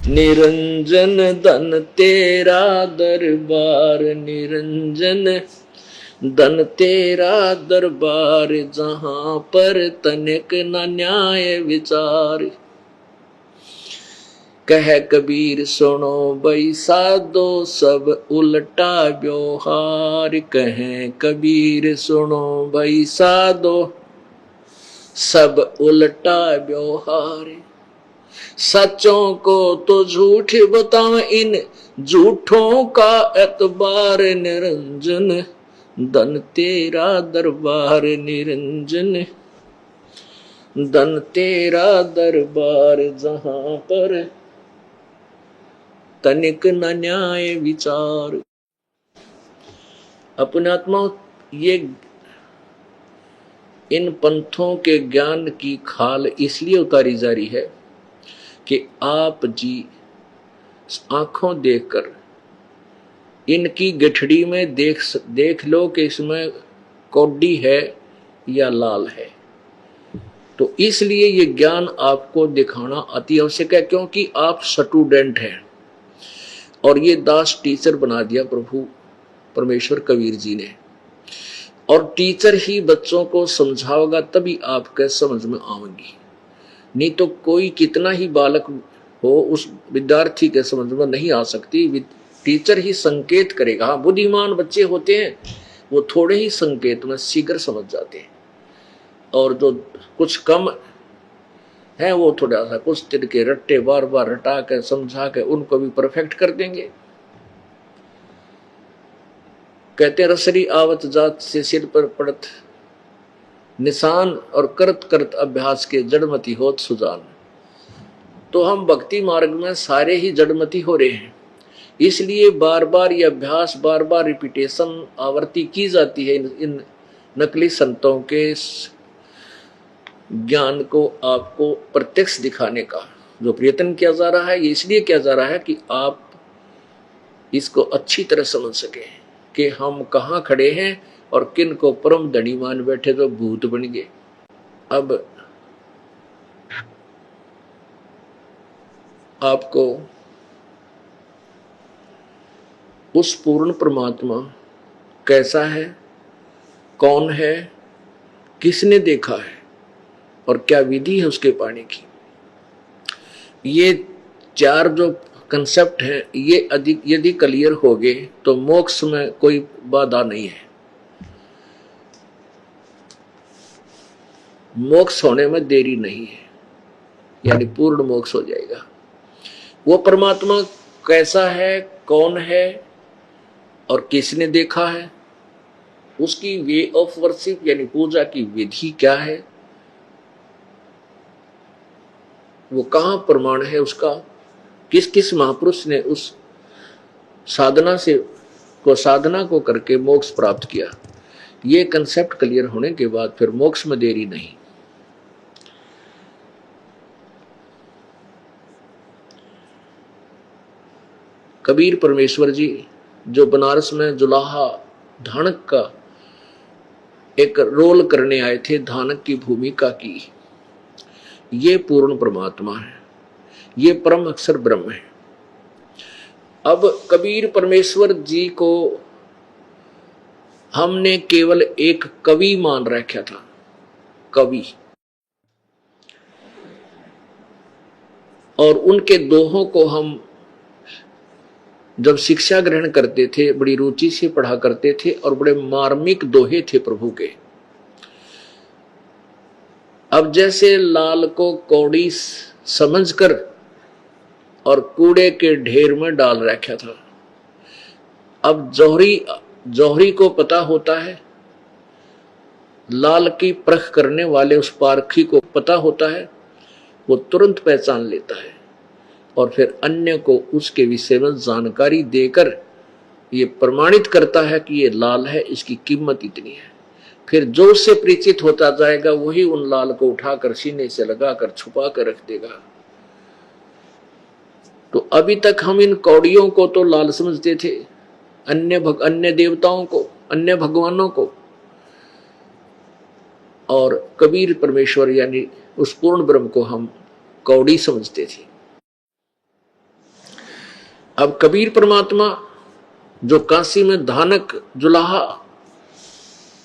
निरंजन धन तेरा दरबार, निरंजन धन तेरा दरबार, जहां पर तनिक न न्याय विचार। कह कबीर सुनो भई साधो सब उल्टा व्यवहार, कह कबीर सुनो भई साधो सब उल्टा व्यवहार। सच्चों को तो झूठ बताओ, इन झूठों का एतबार, निरंजन धन तेरा दरबार, निरंजन धन तेरा दरबार, जहां पर तनिक न न्याय विचार। अपने आत्मा ये इन पंथों के ज्ञान की खाल इसलिए उतारी जा रही है कि आप जी आंखों देखकर इनकी गठड़ी में देख लो कि इसमें कौडी है या लाल है। तो इसलिए ये ज्ञान आपको दिखाना अति आवश्यक है, क्योंकि आप स्टूडेंट हैं और ये दास टीचर बना दिया प्रभु परमेश्वर कबीर जी ने। और टीचर ही बच्चों को समझाओगा तभी आपके समझ में आएंगी, नहीं तो कोई कितना ही बालक हो उस विद्यार्थी के समझ में नहीं आ सकती। टीचर ही संकेत करेगा। हाँ, बुद्धिमान बच्चे होते हैं वो थोड़े ही संकेत में शीघ्र समझ जाते हैं, और जो कुछ कम है वो थोड़ा सा कुछ दिन के रट्टे बार बार रटा कर समझा के उनको भी परफेक्ट कर देंगे। कहते रसरी आवत जात से सिर पर पड़त निशान, और करत करत अभ्यास के जड़मती होत सुजान। तो हम भक्ति मार्ग में सारे ही जड़मती हो रहे हैं, इसलिए बार बार ये अभ्यास, बार बार रिपीटेशन, आवृत्ति की जाती है इन नकली संतों के ज्ञान को आपको प्रत्यक्ष दिखाने का। जो प्रयत्न किया जा रहा है ये इसलिए किया जा रहा है कि आप इसको अच्छी तरह समझ सके कि हम कहाँ खड़े हैं और किन को परम धनी मान बैठे तो भूत बन गए। अब आपको उस पूर्ण परमात्मा कैसा है, कौन है, किसने देखा है और क्या विधि है उसके पाने की, ये चार जो कंसेप्ट हैं ये अधिक यदि क्लियर हो गए तो मोक्ष में कोई बाधा नहीं है। मोक्ष होने में देरी नहीं है, यानी पूर्ण मोक्ष हो जाएगा। वो परमात्मा कैसा है, कौन है और किसने देखा है, उसकी वे ऑफ वर्शिप यानी पूजा की विधि क्या है, वो कहां प्रमाण है उसका, किस किस महापुरुष ने उस साधना को करके मोक्ष प्राप्त किया। ये कंसेप्ट क्लियर होने के बाद फिर मोक्ष में देरी नहीं। कबीर परमेश्वर जी जो बनारस में जुलाहा धानक का एक रोल करने आए थे, धानक की भूमिका की, ये पूर्ण परमात्मा है, ये परम अक्षर ब्रह्म है। अब कबीर परमेश्वर जी को हमने केवल एक कवि मान रखा था, कवि, और उनके दोहों को हम जब शिक्षा ग्रहण करते थे बड़ी रुचि से पढ़ा करते थे और बड़े मार्मिक दोहे थे प्रभु के। अब जैसे लाल को कौड़ी समझकर और कूड़े के ढेर में डाल रखा था, अब जौहरी को पता होता है, लाल की परख करने वाले उस पारखी को पता होता है, वो तुरंत पहचान लेता है और फिर अन्य को उसके विषय में जानकारी देकर ये प्रमाणित करता है कि ये लाल है, इसकी कीमत इतनी है। फिर जो उससे परिचित होता जाएगा वही उन लाल को उठाकर सीने से लगाकर छुपा कर रख देगा। तो अभी तक हम इन कौड़ियों को तो लाल समझते थे, अन्य देवताओं को, अन्य भगवानों को, और कबीर परमेश्वर यानी उस पूर्ण ब्रह्म को हम कौड़ी समझते थे। अब कबीर परमात्मा जो काशी में धानक जुलाहा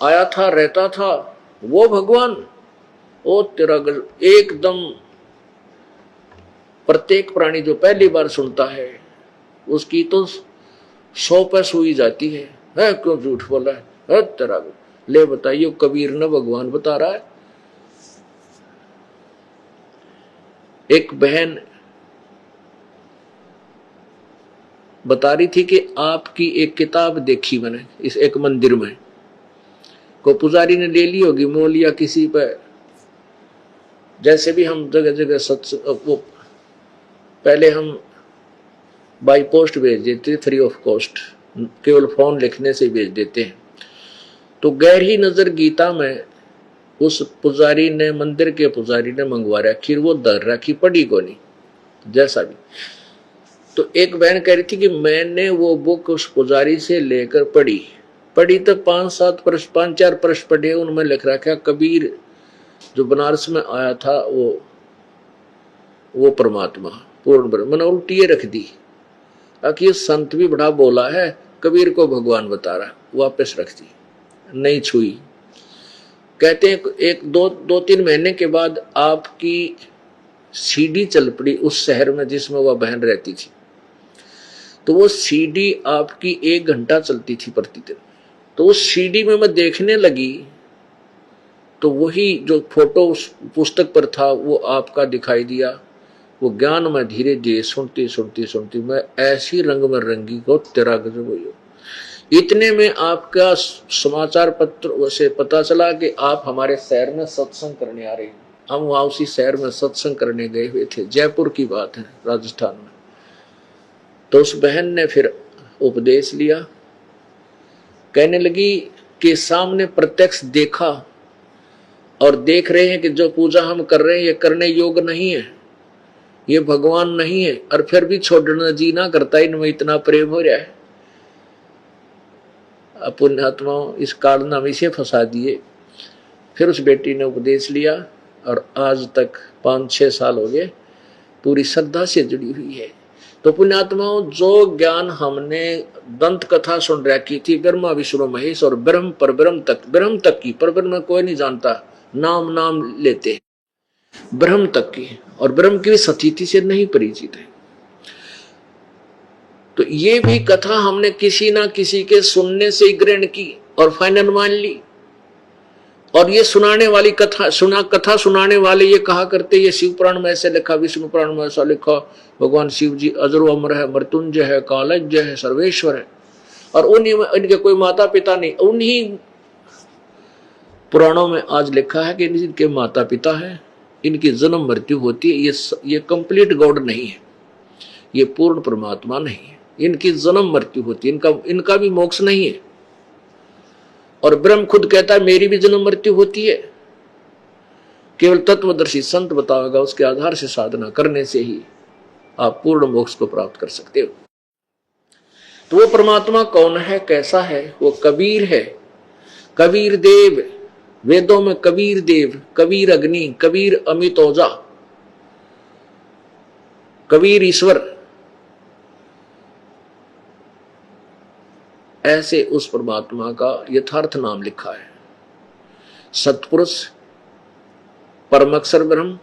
आया था, रहता था, वो भगवान, ओ तेरा एकदम प्रत्येक प्राणी जो पहली बार सुनता है उसकी तो 100 पे सुई जाती है क्यों झूठ बोला है तेरा। ले बताइए, कबीर ने भगवान बता रहा है। एक बहन बता रही थी कि आपकी एक किताब देखी मैंने इस एक मंदिर में, को पुजारी ने ले ली होगी, मोल या किसी पे, जैसे भी हम जगह जगह वो पहले हम बाई पोस्ट भेज देते, फ्री ऑफ कॉस्ट, केवल फोन लिखने से भेज देते हैं। तो गहरी नजर गीता में उस पुजारी ने, मंदिर के पुजारी ने मंगवा रखी, वो दर रखी, पढ़ी को नहीं जैसा भी। तो एक बहन कह रही थी कि मैंने वो बुक उस पुजारी से लेकर पढ़ी तो 5-7 प्रश्न, 5-4 प्रश्न पढ़े, उनमें लिख रखा कबीर जो बनारस में आया था वो परमात्मा पूर्ण ब्रह्म। मैंने उल्टी रख दी कि ये संत भी बड़ा बोला है, कबीर को भगवान बता रहा, वापस रख दी, नहीं छुई। कहते हैं एक दो 3 महीने के बाद आपकी सीडी चल पड़ी उस शहर में जिसमें वह बहन रहती थी। तो वो सीडी आपकी 1 घंटा चलती थी प्रतिदिन। तो उस सीडी में मैं देखने लगी तो वही जो फोटो उस पुस्तक पर था वो आपका दिखाई दिया। वो ज्ञान में धीरे धीरे सुनती मैं ऐसी रंग में रंगी को तेरा गजब हुई। इतने में आपका समाचार पत्र से पता चला कि आप हमारे शहर में सत्संग करने आ रहे हैं। हम वहां उसी शहर में सत्संग करने गए हुए थे, जयपुर की बात है, राजस्थान में। तो उस बहन ने फिर उपदेश लिया, कहने लगी कि सामने प्रत्यक्ष देखा और देख रहे हैं कि जो पूजा हम कर रहे हैं ये करने योग्य नहीं है, ये भगवान नहीं है, और फिर भी छोड़ना जी ना करता, इनमें इतना प्रेम हो रहा है। पुण्यात्माओं इस कारण हम इसे फंसा दिए। फिर उस बेटी ने उपदेश लिया और आज तक 5-6 साल हो गए, पूरी श्रद्धा से जुड़ी हुई है। तो पुण्यात्माओं, जो ज्ञान हमने दंत कथा सुन रखी थी, ब्रह्मा विष्णु महेश और ब्रह्म पर ब्रह्म तक की, पर ब्रह्म कोई नहीं जानता, नाम लेते ब्रह्म तक की, और ब्रह्म की स्थिति से नहीं परिचित है। तो ये भी कथा हमने किसी ना किसी के सुनने से ग्रहण की और फाइनल मान ली। और ये सुनाने वाली कथा सुनाने वाले ये कहा करते, ये शिव पुराण में ऐसे लिखा, विष्णु पुराण में ऐसा लिखा, भगवान शिव जी अजर अमर है, मृत्युंजय है, कालज्ञ है, सर्वेश्वर है। और उन्हीं में इनके कोई माता पिता नहीं, उन्हीं पुराणों में आज लिखा है कि इनके माता पिता है, इनकी जन्म मृत्यु होती है। ये कंप्लीट गॉड नहीं है, ये पूर्ण परमात्मा नहीं है, इनकी जन्म मृत्यु होती है, इनका भी मोक्ष नहीं है। और ब्रह्म खुद कहता है मेरी भी जन्म मृत्यु होती है। केवल तत्वदर्शी संत बताएगा, उसके आधार से साधना करने से ही आप पूर्ण मोक्ष को प्राप्त कर सकते हो। तो वो परमात्मा कौन है, कैसा है? वो कबीर है, कबीर देव। वेदों में कबीर देव, कबीर अग्नि, कबीर अमित ओजा, कबीर ईश्वर, ऐसे उस परमात्मा का यथार्थ नाम लिखा है। सतपुरुष, परमअक्षर ब्रह्म,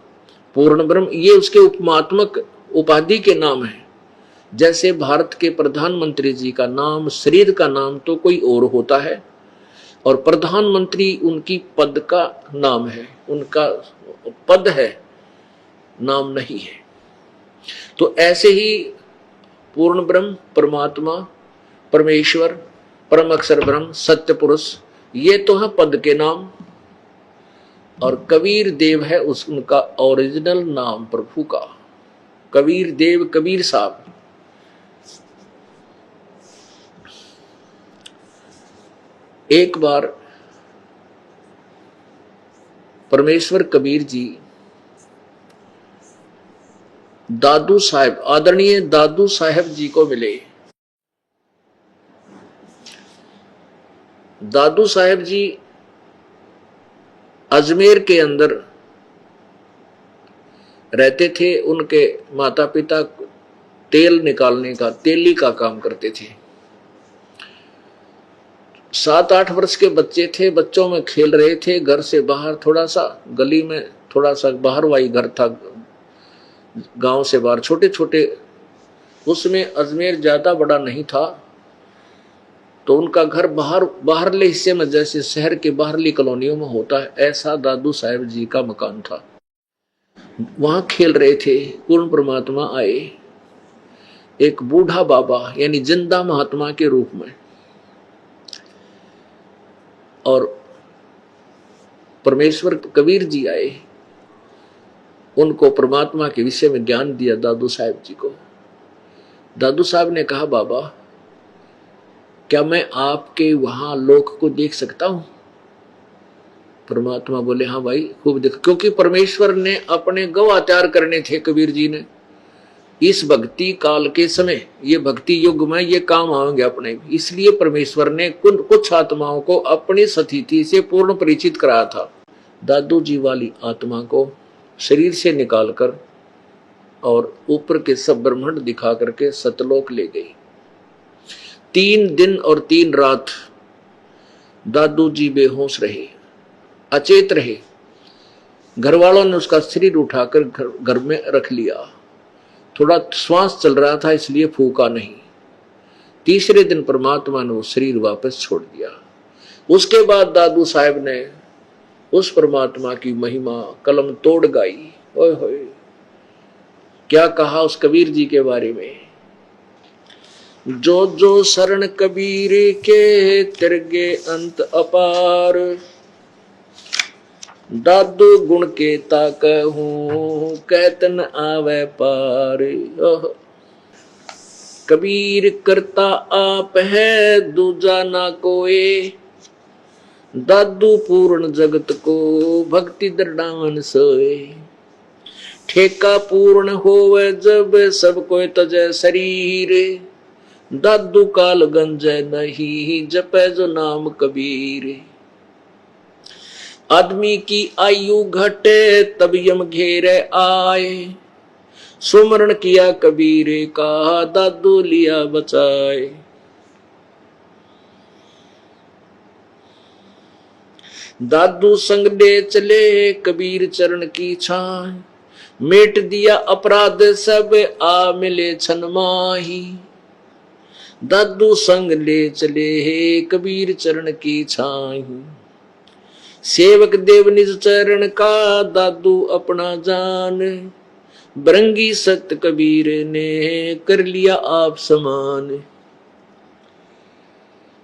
पूर्ण ब्रह्म, ये उसके उपमात्मक उपाधि के नाम है। जैसे भारत के प्रधानमंत्री जी का नाम, शरीर का नाम तो कोई और होता है, और प्रधानमंत्री उनकी पद का नाम है, उनका पद है, नाम नहीं है। तो ऐसे ही पूर्ण ब्रह्म, परमात्मा, परमेश्वर, परम अक्षर ब्रह्म, सत्य पुरुष, ये तो है पद के नाम। और कबीर देव है उनका ओरिजिनल नाम प्रभु का। कबीर देव, कबीर साहब। एक बार परमेश्वर कबीर जी दादू साहब, आदरणीय दादू साहब जी को मिले। दादू साहब जी अजमेर के अंदर रहते थे। उनके माता पिता तेल निकालने का, तेली का काम करते थे। 7-8 वर्ष के बच्चे थे, बच्चों में खेल रहे थे। घर से बाहर थोड़ा सा, गली में थोड़ा सा बाहर वाई घर था, गांव से बाहर छोटे छोटे, उसमें अजमेर ज्यादा बड़ा नहीं था, तो उनका घर बाहरले हिस्से में, जैसे शहर के बाहरली कॉलोनियों में होता है, ऐसा दादू साहेब जी का मकान था। वहां खेल रहे थे। पूर्ण परमात्मा आए, एक बूढ़ा बाबा यानी जिंदा महात्मा के रूप में, और परमेश्वर कबीर जी आए। उनको परमात्मा के विषय में ज्ञान दिया दादू साहब जी को। दादू साहब ने कहा, बाबा क्या मैं आपके वहां लोक को देख सकता हूं? परमात्मा बोले, हाँ भाई खूब देख, क्योंकि परमेश्वर ने अपने गवाह तैयार करने थे कबीर जी ने। इस भक्ति काल के समय, ये भक्ति युग में ये काम आएंगे अपने, इसलिए परमेश्वर ने कुछ आत्माओं को अपनी स्थिति से पूर्ण परिचित कराया था। दादू जी वाली आत्मा को शरीर से निकालकर और ऊपर के सब ब्रह्मांड दिखा करके सतलोक ले गई। 3 दिन और 3 रात दादू जी बेहोश रहे, अचेत रहे। घर वालों ने उसका शरीर उठाकर घर में रख लिया। थोड़ा श्वास चल रहा था इसलिए फूका नहीं। तीसरे दिन परमात्मा ने वो शरीर वापस छोड़ दिया। उसके बाद दादू साहब ने उस परमात्मा की महिमा कलम तोड़ गाई। ओए होए, क्या कहा उस कबीर जी के बारे में, जो जो शरण कबीर के तिरगे अंत अपार, दादू गुण के ताकहूं कहतन आवे पार। कबीर करता आप है दूजा ना कोई, दादू पूर्ण जगत को भक्ति दृढ़ान सोए। ठेका पूर्ण होवे जब सब कोई तजे शरीर, दादू काल गंजे नहीं जपे जो नाम कबीर। आदमी की आयु घटे तब यम घेरे आए, सुमरण किया कबीर का दादू लिया बचाए। दादू संग ले चले कबीर चरण की छाए, मेट दिया अपराध सब आ मिले छन माही। दादू संग ले चले कबीर चरण की छाई, सेवक देव निज चरण का दादू अपना जान। बरंगी सत कबीर ने कर लिया आप समान।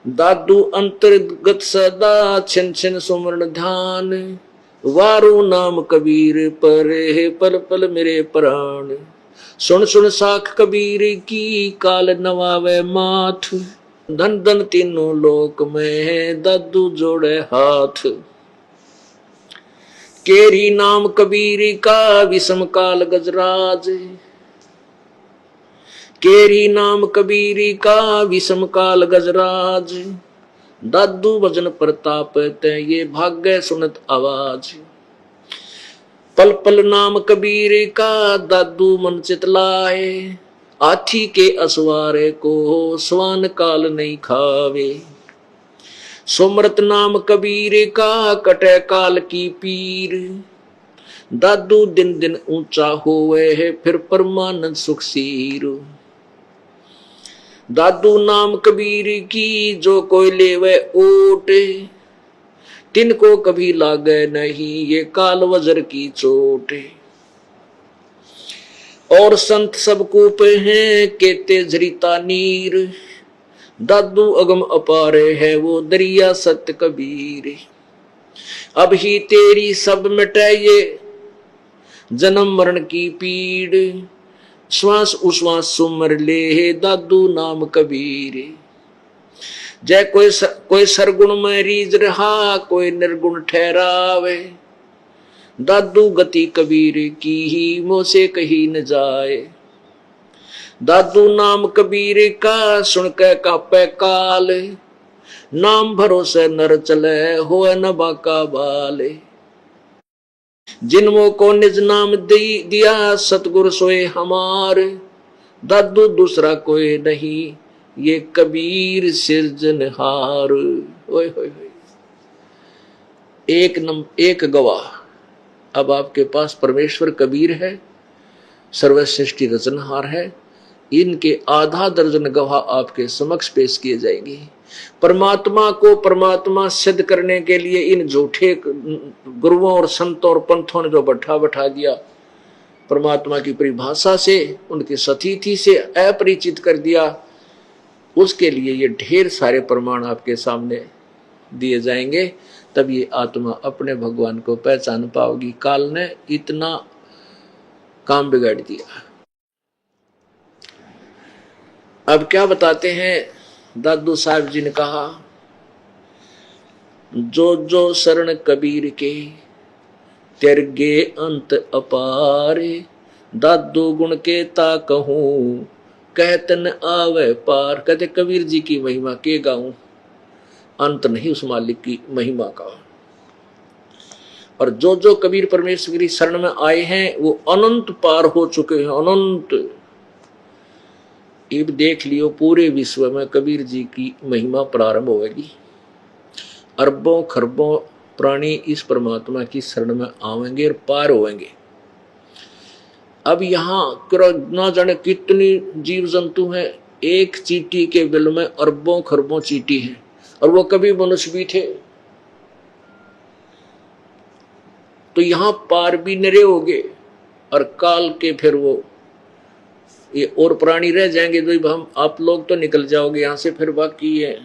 दादू अंतर्गत सदा छिन छिन सुमरण ध्यान, वारू नाम कबीर पर पल पल मेरे प्राण। सुन सुन साख कबीर की काल नवावे माथ, धन धन तीनों लोक में दादू जोड़े हाथ। केरी नाम कबीर का विषम काल गजराज, केरी नाम कबीर का विषम काल गजराज। दादू भजन प्रताप ते ये भाग्य सुनत आवाज। पल पल नाम कबीर का दादू मन चितलाए, हाथी के असवारे को स्वान काल नहीं खावे। सुमरत नाम कबीर का कटे काल की पीर, दादू दिन दिन ऊंचा होवे है फिर परमानंद सुखसीर। दादू नाम कबीर की जो कोई लेवे ओट, तिनको कभी लागे नहीं ये काल वज्र की चोट। और संत सब कूप हैं केते झरिता नीर, दादू अगम अपारे है वो दरिया सत्य कबीर। अब ही तेरी सब मिटे ये जन्म मरण की पीड़, श्वास उश्वास सुमर ले दादू नाम कबीर। जय कोई सरगुण में रीज रहा कोई निर्गुण ठहरावे, दादू गति कबीर की ही मोह से कही न जाए। दादू नाम कबीर का सुन के कापे काल, नाम भरोसे नर चले होए न बाका बाले। जिनमो को निज नाम दिया सतगुरु सोए हमार, दादू दूसरा कोई नहीं, ये कबीर सिरजनहार। ओए होए होए। एक गवाह अब आपके पास परमेश्वर कबीर है, सर्वश्रेष्ठी रचनहार है। इनके आधा दर्जन गवाह आपके समक्ष पेश किए जाएंगे। परमात्मा को परमात्मा सिद्ध करने के लिए इन झूठे गुरुओं और संतों और पंथों ने जो बैठा दिया, परमात्मा की परिभाषा से, उनकी सतीथि से अपरिचित कर दिया, उसके लिए ये ढेर सारे प्रमाण आपके सामने दिए जाएंगे। तब ये आत्मा अपने भगवान को पहचान पाओगी। काल ने इतना काम बिगाड़ दिया। अब क्या बताते हैं, दादू साहब जी ने कहा, जो जो शरण कबीर के त्यागे अंत अपारे, दादू गुण के ता कहूं कहतन आवे पार। कहते कबीर जी की महिमा के गाऊं, अंत नहीं उस मालिक की महिमा का। और जो जो कबीर परमेश्वर की शरण में आए हैं वो अनंत पार हो चुके हैं, अनंत। अब देख लियो पूरे विश्व में कबीर जी की महिमा प्रारंभ होगी। अरबों खरबों प्राणी इस परमात्मा की शरण में आवेंगे और पार होंगे। अब यहाँ ना जाने कितनी जीव जंतु हैं, एक चींटी के बिल में अरबों खरबों चींटी हैं, और वो कभी मनुष्य भी थे। तो यहाँ पार भी नरे होंगे, और काल के फिर वो ये और प्राणी रह जाएंगे। जो हम आप लोग तो निकल जाओगे यहाँ से, फिर बाकी ये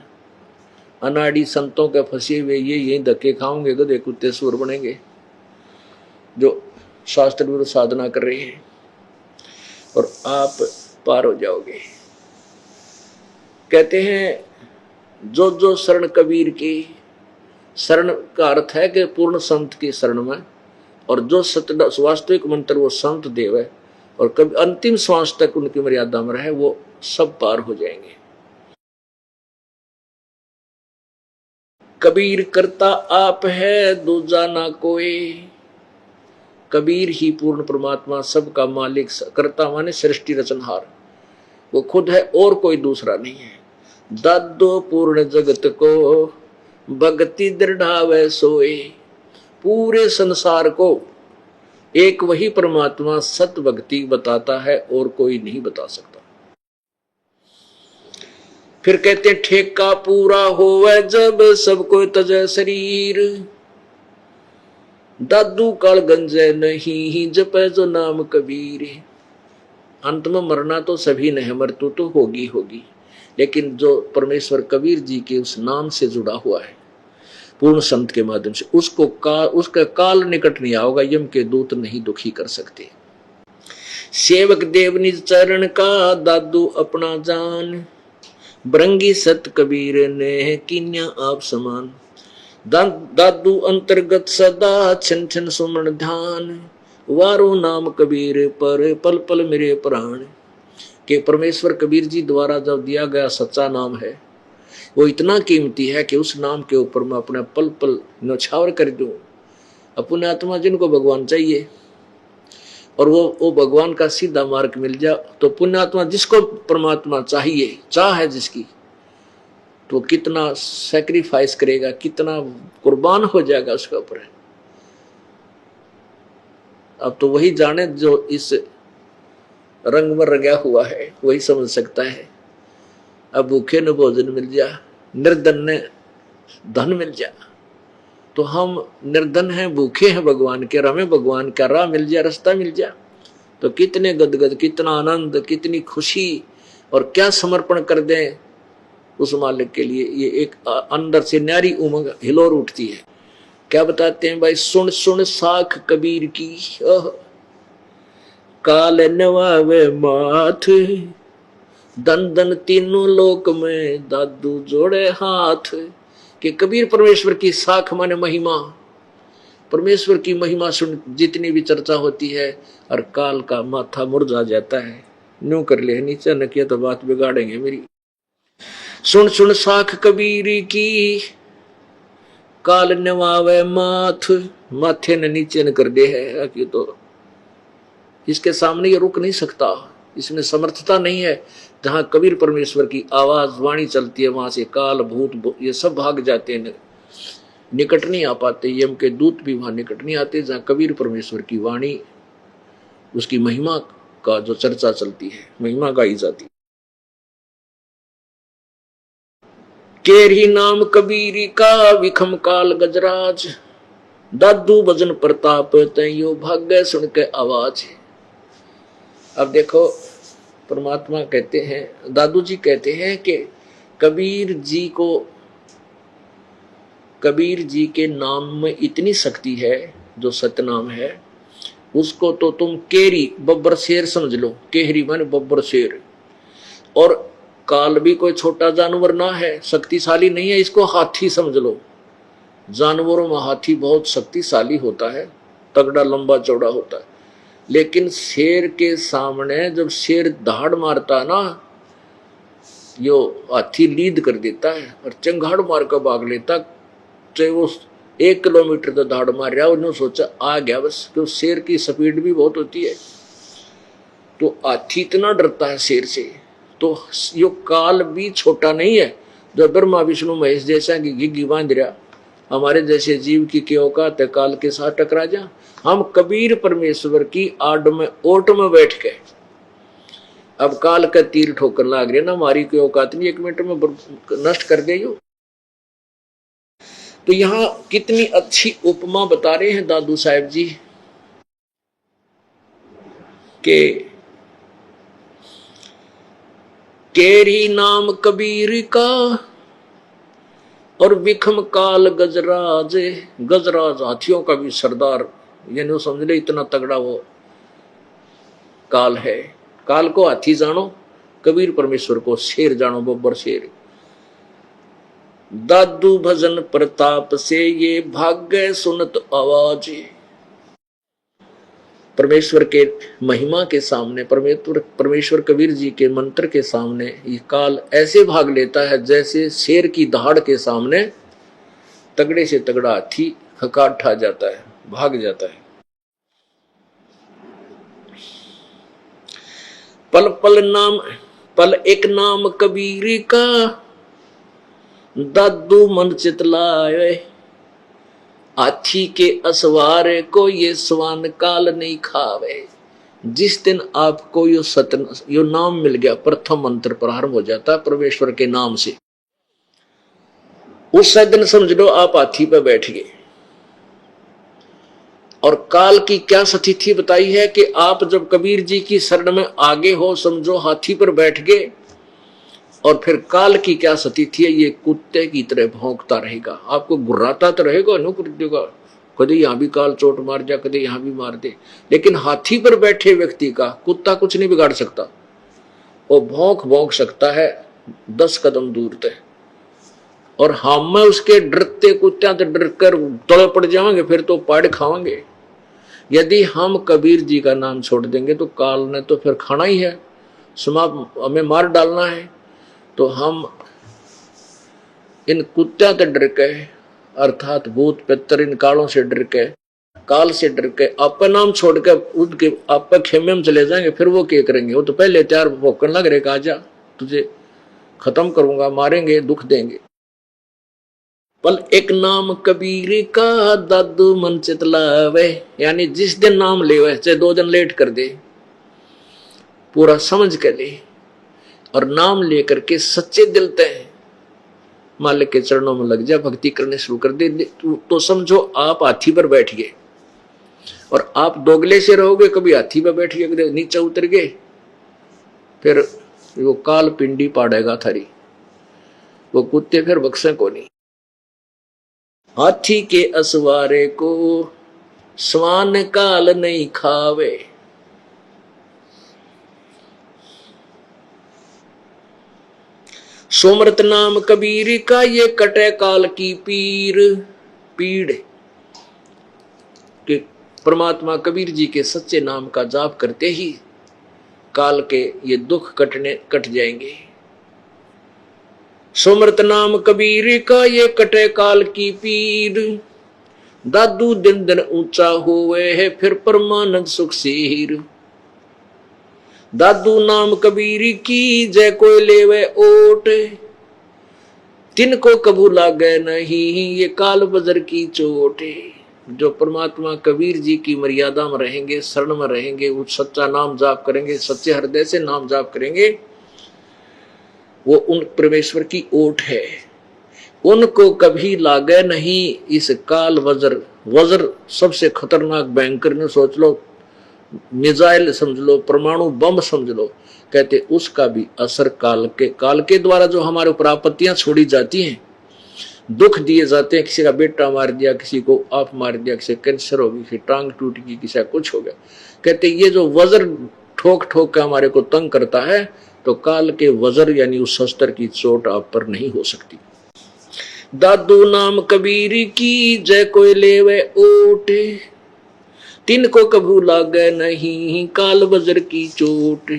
अनाड़ी संतों के फंसे हुए ये यही धक्के खाओगे, गधे कुत्ते सुर बनेंगे, जो शास्त्र विरुद्ध साधना कर रहे हैं, और आप पार हो जाओगे। कहते हैं जो जो शरण कबीर की, शरण का अर्थ है कि पूर्ण संत की शरण में, और जो सत्य वास्तविक मंत्र वो संत देव है, और कभी अंतिम श्वास तक उनकी मर्यादा में रहे, वो सब पार हो जाएंगे। कबीर करता आप है दूजा ना कोई, कबीर ही पूर्ण परमात्मा सबका मालिक, करता माने सृष्टि रचनहार, वो खुद है और कोई दूसरा नहीं है। दादो पूर्ण जगत को भक्ति दृढ़ावे सोए, पूरे संसार को एक वही परमात्मा सत भक्ति बताता है और कोई नहीं बता सकता। फिर कहते ठेका पूरा होवे जब सबको तजे शरीर, दादू काल गंजे नहीं जपे जो नाम कबीर। अंत में मरना तो सभी ने है, मृत्यु तो होगी, लेकिन जो परमेश्वर कबीर जी के उस नाम से जुड़ा हुआ है पूर्ण संत के माध्यम से, उसका काल निकट नहीं आओगा, यम के दूत नहीं दुखी कर सकते। सेवक देव निज चरण का दादू अपना जान, बरंगी सत कबीर ने किन्या आप समान। दादू अंतर्गत सदा छन छन सुमन ध्यान, वारो नाम कबीर पर पल पल मेरे प्राण। के परमेश्वर कबीर जी द्वारा जब दिया गया सच्चा नाम है, वो इतना कीमती है कि उस नाम के ऊपर मैं अपना पल पल न्यौछावर कर दूं। अपने आत्मा जिनको भगवान चाहिए और वो भगवान का सीधा मार्ग मिल जाए, तो पुण्यात्मा जिसको परमात्मा चाहिए, चाह है जिसकी, तो कितना सैक्रिफाइस करेगा, कितना कुर्बान हो जाएगा उसके ऊपर। अब तो वही जाने जो इस रंग में रंगा हुआ है, वही समझ सकता है। अब भूखे न भोजन मिल जा, निर्धन ने धन मिल जा। तो हम निर्धन हैं, भूखे हैं भगवान के, हमें भगवान का राह मिल जा, रास्ता मिल जा, तो कितने गदगद, कितना आनंद, कितनी खुशी, और क्या समर्पण कर दें उस मालिक के लिए। ये एक अंदर से न्यारी उमंग हिलोर उठती है। क्या बताते हैं भाई, सुन सुन साख कबीर की, काल नवावे माथ, दन दन तीनों लोक में दादू जोड़े हाथ। कि कबीर परमेश्वर की साख माने महिमा, परमेश्वर की महिमा सुन जितनी भी चर्चा होती है, और काल का माथा मुरझा जाता है। न्यू कर ले नीचे न किया तो बात बिगाड़ेंगे मेरी। सुन सुन साख कबीर की, काल नवावे माथ, माथे ने नीचे न कर दे है कि तो इसके सामने ये रुक नहीं सकता। इसमें समर्थता नहीं है। जहां कबीर परमेश्वर की आवाज वाणी चलती है वहां से काल भूत ये सब भाग जाते हैं, निकट नहीं आ पाते। यम के दूत भी वहां निकट नहीं आते जहां कबीर परमेश्वर की वाणी, उसकी महिमा का जो चर्चा चलती है, महिमा गाई जाती है। केरी नाम कबीरी का विखम काल गजराज, दादू भजन प्रताप तयो भाग्य सुन के आवाज। अब देखो परमात्मा कहते हैं, दादू जी कहते हैं कि कबीर जी के नाम में इतनी शक्ति है, जो सतनाम है उसको तो तुम केरी बब्बर शेर समझ लो। केहरी माने बब्बर शेर। और काल भी कोई छोटा जानवर ना है, शक्तिशाली नहीं है, इसको हाथी समझ लो। जानवरों में हाथी बहुत शक्तिशाली होता है, तगड़ा लंबा चौड़ा होता है, लेकिन शेर के सामने जब शेर दहाड़ मारता है ना, यो हाथी लीड कर देता है और चंगाड़ मार कर भाग लेता। चाहे वो 1 किलोमीटर तो दहाड़ मार रहा, उन्होंने सोचा आ गया बस, क्यों शेर की स्पीड भी बहुत होती है। तो हाथी इतना डरता है शेर से। तो यो काल भी छोटा नहीं है, जो ब्रह्मा विष्णु महेश जैसा की घिघी बांध रहा, हमारे जैसे जीव की क्या औकात है काल के साथ टकरा जा। हम कबीर परमेश्वर की आड़ में ओट में बैठ के अब काल का तीर ठोकर लाग रहे ना, हमारी कोई औकात नहीं 1 मिनट में नष्ट कर दे। तो यहां कितनी अच्छी उपमा बता रहे हैं दादू साहब जी के केरी नाम कबीर का और विखम काल गजराज। गजराज हाथियों का भी सरदार, यानी समझ ले इतना तगड़ा वो काल है। काल को हाथी जानो, कबीर परमेश्वर को शेर जानो, बब्बर शेर। दादू भजन प्रताप से ये भाग्य सुनत आवाज। परमेश्वर के महिमा के सामने, परमेश्वर कबीर जी के मंत्र के सामने ये काल ऐसे भाग लेता है जैसे शेर की दहाड़ के सामने तगड़े से तगड़ा हाथी हकार ठा जाता है, भाग जाता है। पल एक नाम कबीर का, दादू मन चितलाए। हाथी के असवारे को ये स्वान काल नहीं खावे। जिस दिन आपको यो नाम मिल गया, प्रथम मंत्र प्रारंभ हो जाता है परमेश्वर के नाम से, उस दिन समझ लो आप हाथी पर बैठ गए। और काल की क्या स्थिति बताई है कि आप जब कबीर जी की शरण में आगे हो, समझो हाथी पर बैठ गए। और फिर काल की क्या स्थिति है, ये कुत्ते की तरह भौंकता रहेगा, आपको गुर्राता तो रहेगा, अनुकृत्य कदे यहां भी काल चोट मार जा, कदे यहां भी मार दे। लेकिन हाथी पर बैठे व्यक्ति का कुत्ता कुछ नहीं बिगाड़ सकता। वो भौंक सकता है 10 कदम दूर तक। और हम उसके डरते कुत्ते तो डर कर तले पड़ जाएंगे, फिर तो पाड़ खाएंगे। यदि हम कबीर जी का नाम छोड़ देंगे तो काल ने तो फिर खाना ही है, हमें मार डालना है। तो हम इन कुत्त्या से डर के, अर्थात भूत पितर इन कालों से डर के, काल से डर के आपका नाम छोड़ के उनके आपका खेमे में चले जाएंगे। फिर वो क्या करेंगे, वो तो पहले तैयार भोकन लग रहे, आजा तुझे खत्म करूंगा, मारेंगे, दुख देंगे। पल एक नाम कबीर का, दादू मन चितलावे। यानी जिस दिन नाम ले, चाहे 2 दिन लेट कर दे, पूरा समझ के ले और नाम लेकर के सच्चे दिल तय मालिक के चरणों में लग जा, भक्ति करने शुरू कर दे। तो समझो आप हाथी पर बैठ गए। और आप दोगले से रहोगे, कभी हाथी पर बैठ गए, कभी नीचे उतर गए, फिर वो काल पिंडी पाड़ेगा थारी, वो कुत्ते फिर बक्से को नहीं। हाथी के असवारे को स्वान काल नहीं खावे। सोमृत नाम कबीर का, ये कटे काल की पीड़। कि परमात्मा कबीर जी के सच्चे नाम का जाप करते ही काल के ये दुख कट जाएंगे। सुमृत नाम कबीर का, ये कटे काल की पीर। दादू दिन दिन ऊंचा हुए है, फिर परमानंद सुख सीर। दादू नाम कबीर की जय कोई लेवे ओट, तिनको कबू लागे नहीं ये काल बजर की चोट। जो परमात्मा कबीर जी की मर्यादा में रहेंगे, शरण में रहेंगे, वो सच्चा नाम जाप करेंगे, सच्चे हृदय से नाम जाप करेंगे, वो उन परमेश्वर की ओट है। उनको कभी लागे नहीं इस काल वज्र। वज्र सबसे खतरनाक भयंकर ने सोच लो, मिसाइल समझ लो, परमाणु बम समझ लो, कहते उसका भी असर काल के द्वारा जो हमारे ऊपर आपत्तियां छोड़ी जाती हैं, दुख दिए जाते हैं, किसी का बेटा मार दिया, किसी को आप मार दिया, किसी कैंसर हो गई, किसी टांग टूट गई, किसी का कुछ हो गया, कहते ये जो वज्र ठोक ठोक के हमारे को तंग करता है, तो काल के वज्र यानी उस शस्त्र की चोट आप पर नहीं हो सकती। दादू नाम कबीर की जय कोई लेवे ओट, तिनको कभू लागे नहीं काल वज्र की चोट।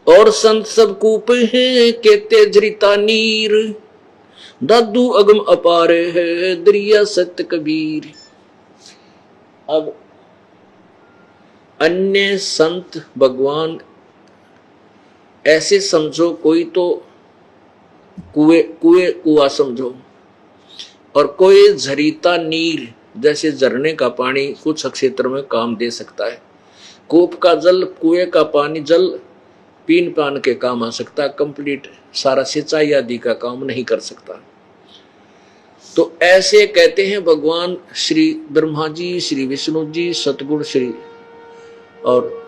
और संत सब कूप है कहते जरिता नीर, दादू अगम अपार है दरिया सत्य कबीर। अब अन्य संत भगवान ऐसे समझो, कोई तो कुआ समझो, और कोई झरीता नीर जैसे झरने का पानी कुछ क्षेत्र में काम दे सकता है। कूप का जल, कुएं का पानी जल पीन पान के काम आ सकता है, कंप्लीट सारा सिंचाई आदि का काम नहीं कर सकता। तो ऐसे कहते हैं भगवान श्री ब्रह्मा जी, श्री विष्णु जी, सतगुण श्री और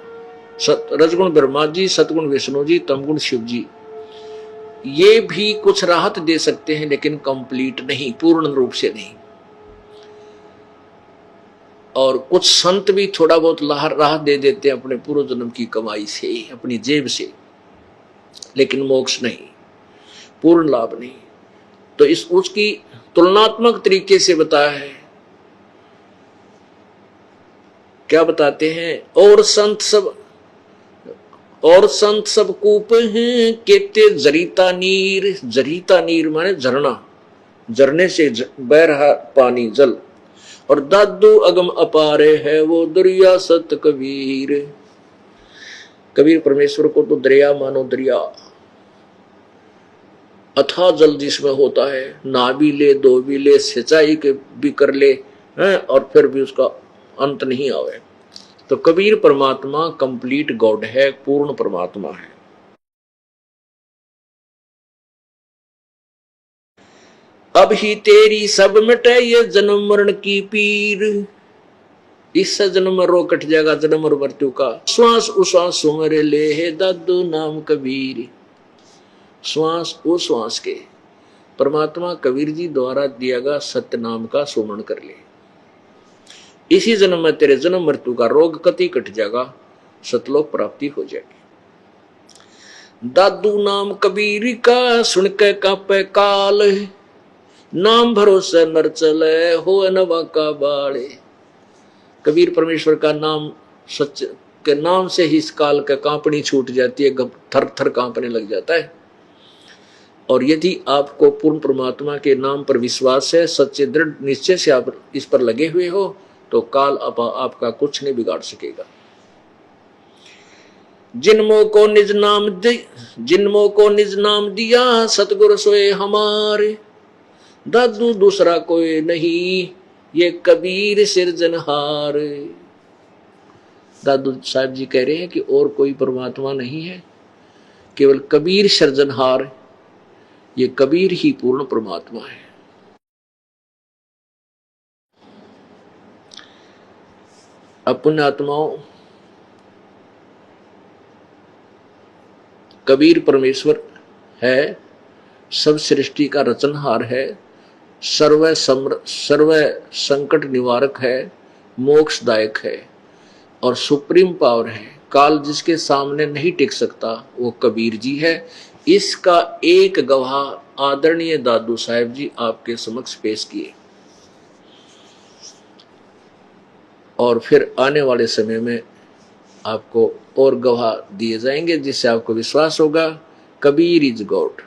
रजगुण ब्रह्मा जी, सतगुण विष्णु जी, तमगुण शिव जी, ये भी कुछ राहत दे सकते हैं, लेकिन कंप्लीट नहीं, पूर्ण रूप से नहीं। और कुछ संत भी थोड़ा बहुत राहत दे देते हैं अपने पूर्व जन्म की कमाई से, अपनी जेब से, लेकिन मोक्ष नहीं, पूर्ण लाभ नहीं। तो इस उसकी तुलनात्मक तरीके से बताया है। क्या बताते हैं? और संत सब कूप हैं कहते जरीता नीर। जरीता नीर माने झरना, झरने से बह रहा पानी जल। और दादू अगम अपारे है वो दरिया सत कबीर। कबीर परमेश्वर को तो दरिया मानो, दरिया अथाह जल जिसमें होता है, ना भी ले दो भी ले, सिंचाई के भी कर ले हैं, और फिर भी उसका अंत नहीं आवे। तो कबीर परमात्मा कंप्लीट गॉड है, पूर्ण परमात्मा है। अब ही तेरी सब मिटे ये जन्म मरण की पीर, इससे जन्म मरो कट जाएगा जन्म और मृत्यु का। श्वास उश्वास सुमरे ले है दादू नाम कबीर। श्वास उश्वास के परमात्मा कबीर जी द्वारा दिया गया सत्य नाम का सुमरण कर ले, इसी जन्म में तेरे जन्म मृत्यु का रोग कति कट जाएगा, सतलोक प्राप्ति हो जाएगी। दादू नाम कबीर का सुन के कांपे काल, नाम भरोसे नर चले हो नवा का बाड़े। कबीर परमेश्वर का नाम, सच के नाम से ही इस काल का कांपनी छूट जाती है, थर थर कांपने लग जाता है। और यदि आपको पूर्ण परमात्मा के नाम पर विश्वास है, सच्चे दृढ़ निश्चय से आप इस पर लगे हुए हो, तो काल आपका कुछ नहीं बिगाड़ सकेगा। जिनमो को निज नाम दिया सतगुरु सोए हमारे, दादू दूसरा कोई नहीं ये कबीर सिरजनहार। दादू साहब जी कह रहे हैं कि और कोई परमात्मा नहीं है, केवल कबीर सिरजनहार, ये कबीर ही पूर्ण परमात्मा है। अपने आत्माओं, कबीर परमेश्वर है, सब सृष्टि का रचनहार है, सर्व संकट निवारक है, मोक्षदायक है और सुप्रीम पावर है। काल जिसके सामने नहीं टिक सकता वो कबीर जी है। इसका एक गवाह आदरणीय दादू साहब जी आपके समक्ष पेश किए, और फिर आने वाले समय में आपको और गवाह दिए जाएंगे, जिससे आपको विश्वास होगा कबीर इज गॉड।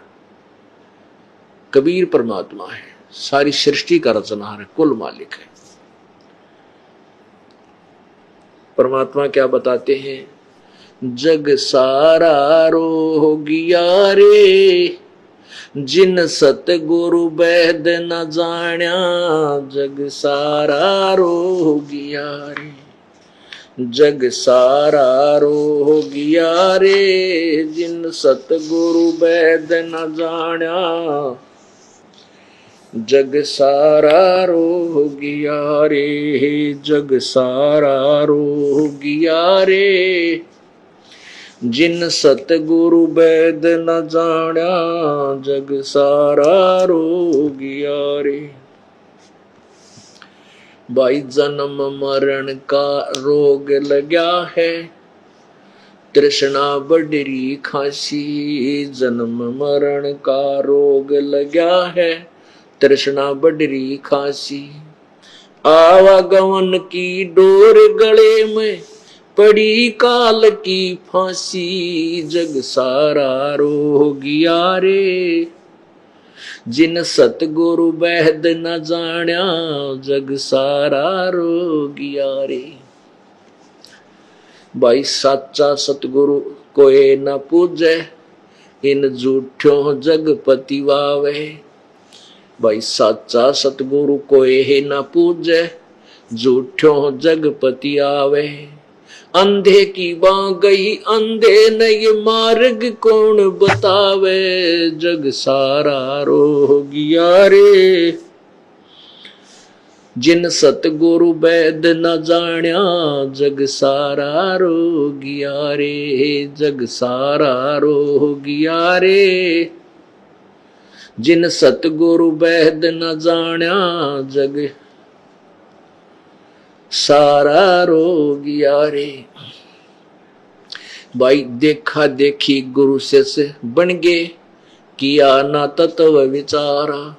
कबीर परमात्मा है, सारी सृष्टि का रचनहार है, कुल मालिक है। परमात्मा क्या बताते हैं? जग सारा रोगिया रे, जिन सतगुरु वैद न जाण्या, जग सारा रोगिया रे, जग सारा रोगिया रे, जिन सतगुरु वैद न जाण्या, जग सारा रोगिया रे, जग सारा रोगिया रे, जिन सतगुरु वैद न जाण्या, जग सारा रोगिया रे। भाई जन्म मरण का रोग लग्या है, तृष्णा बडरी खांसी, जन्म मरण का रोग लग्या है, तृष्णा बडरी खांसी। आवागमन की डोर गले में पड़ी काल की फांसी, जग सारा रोगिया रे, जिन सतगुरु वैद न जाण्या, जग सारा रोगिया रे। भाई साचा सतगुरु कोई न पूजे, इन झूठों जग पतिवावे। भाई साचा सतगुरु कोई न पूजे, झूठों जग पति आवे। अंधे की बां गई अंधे न ये मार्ग कौन बतावे, जग सारा रोगिया रे, जिन सतगुरु वैद न जाण्या, जग सारा रोगिया रे, जग सारा रोगिया रे, जिन सतगुरु वैद न जाण्या, जग सारा रोगिया रे। भाई देखा देखी गुरु से बन गे, किया ना तत्व विचारा।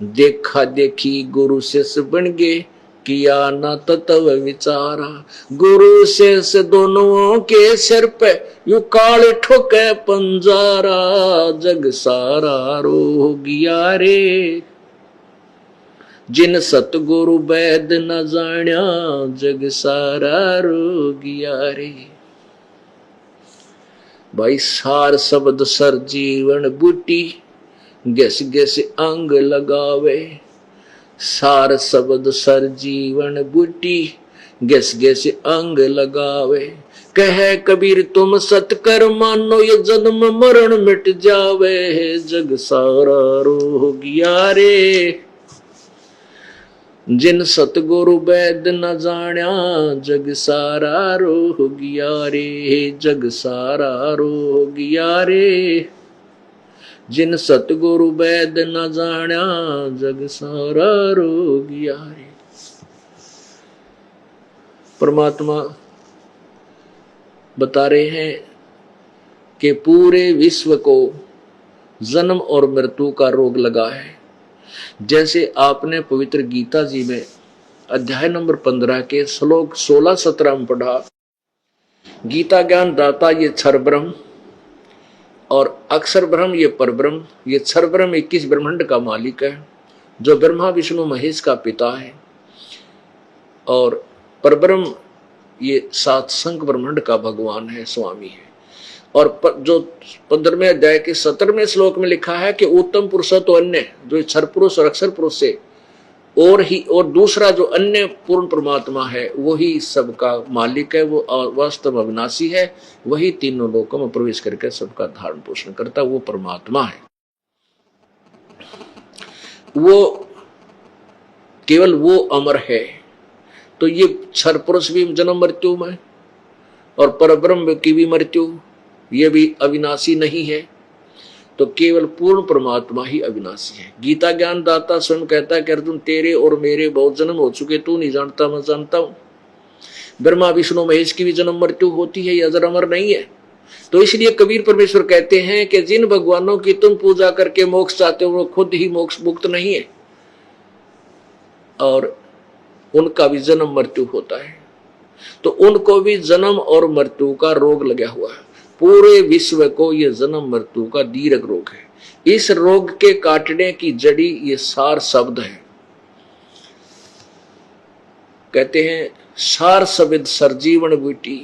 देखा देखी गुरु से बन गे, किया ना तत्व विचारा। गुरु से दोनों के सिर पे यू काल ठोके पंजारा, जग सारा रोगिया रे, जिन सतगुरु वैद न जाण्या, जग सारा रोगिया रे। भाई सार शब्द सर जीवन बूटी, गैस गैस अंग लगावे। सार शब्द सर जीवन बूटी, गैस गैस अंग लगावे। कहे कबीर तुम सतकर मानो, ये जन्म मरण मिट जावे, जग सारा रोगिया रे, जिन सतगुरु वैद न जाण्या, जग सारा रोगिया रे, जग सारा रोगिया रे, जिन सतगुरु वैद न जाण्या, जग सारा रोगिया रे। परमात्मा बता रहे हैं कि पूरे विश्व को जन्म और मृत्यु का रोग लगा है। जैसे आपने पवित्र गीता जी में अध्याय नंबर 15 के श्लोक 16-17 में पढ़ा, गीता ज्ञान दाता ये क्षर ब्रह्म और अक्षर ब्रह्म ये पर ब्रह्म। ये क्षर ब्रह्म 21 ब्रह्मांड का मालिक है, जो ब्रह्मा विष्णु महेश का पिता है, और पर ब्रह्म ये 7 संख ब्रह्मांड का भगवान है, स्वामी है। और जो 15वें अध्याय के 17वें श्लोक में लिखा है कि उत्तम पुरुष तो अन्य, जो क्षर पुरुष और अक्षर पुरुष से और दूसरा जो अन्य पूर्ण परमात्मा है, वही सबका मालिक है, वो वास्तव अविनाशी है, वही तीनों लोकों में प्रवेश करके सबका धारण पोषण करता, वो परमात्मा है। वो केवल वो अमर है। तो ये क्षर पुरुष भी जन्म मृत्यु में, और परब्रह्म की भी मृत्यु, ये भी अविनाशी नहीं है। तो केवल पूर्ण परमात्मा ही अविनाशी है। गीता ज्ञान दाता स्वयं कहता है कि अर्जुन तेरे और मेरे बहुत जन्म हो चुके, तू नहीं जानता, मैं जानता हूं। ब्रह्मा विष्णु महेश की भी जन्म मृत्यु होती है, ये अजर अमर नहीं है। तो इसलिए कबीर परमेश्वर कहते हैं कि जिन भगवानों की तुम पूजा करके मोक्ष चाहते हो, वो खुद ही मोक्ष मुक्त नहीं है, और उनका भी जन्म मृत्यु होता है। तो उनको भी जन्म और मृत्यु का रोग लगा हुआ है। पूरे विश्व को यह जन्म मृत्यु का दीर्घ रोग है। इस रोग के काटने की जड़ी ये सार शब्द है। कहते हैं सार शब्द सरजीवन बूटी,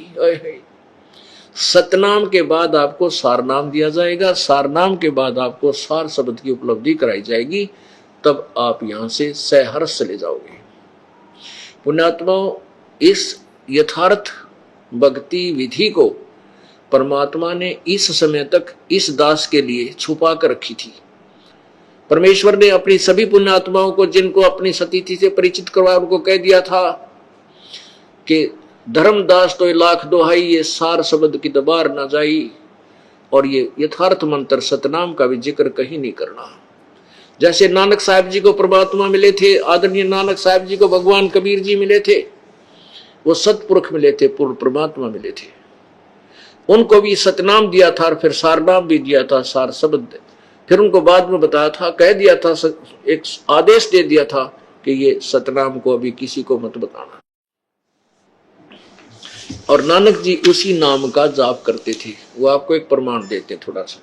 सतनाम के बाद आपको सारनाम दिया जाएगा, सारनाम के बाद आपको सार शब्द की उपलब्धि कराई जाएगी, तब आप यहां से सहर्ष चले जाओगे। पुण्यात्माओं, इस यथार्थ भक्ति विधि को परमात्मा ने इस समय तक इस दास के लिए छुपा कर रखी थी। परमेश्वर ने अपनी सभी पुण्यात्माओं को, जिनको अपनी सतीथि से परिचित करवाया, उनको कह दिया था कि धर्मदास तो लाख दोहाई, ये सार शब्द की दबार न जाई, और ये यथार्थ मंत्र सतनाम का भी जिक्र कहीं नहीं करना। जैसे नानक साहब जी को परमात्मा मिले थे, आदरणीय नानक साहब जी को भगवान कबीर जी मिले थे, वो सतपुरुष मिले थे, पूर्ण परमात्मा मिले थे, उनको भी सतनाम दिया था और फिर सारनाम भी दिया था, सार शब्द। फिर उनको बाद में बताया था, कह दिया था, एक आदेश दे दिया था कि ये सतनाम को अभी किसी को मत बताना। और नानक जी उसी नाम का जाप करते थे। वो आपको एक प्रमाण देते थोड़ा सा,